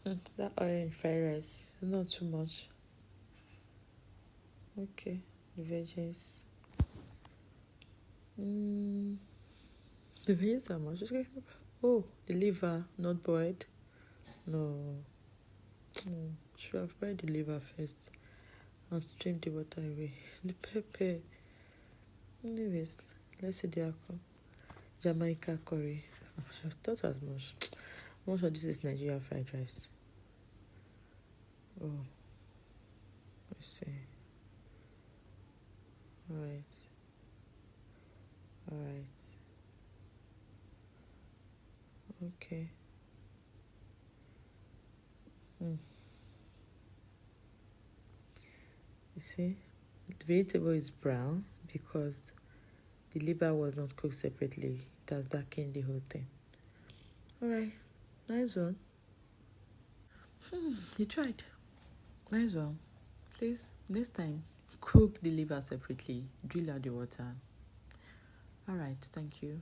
That oil in fried rice, not too much. Okay, the veggies. The veggies are much. Okay. Oh, the liver, not boiled. No. Should have boiled the liver first and stream the water away. The pepper. Anyways, let's see the alcohol. Jamaica curry. I thought as much. I'm not sure this is Nigerian fried rice. Oh, let's see. Alright. Okay. You see, the vegetable is brown because the liver was not cooked separately. It has darkened the whole thing. Alright, nice one. You tried. Nice one. Please, next time, cook the liver separately. Drill out the water. Alright, thank you.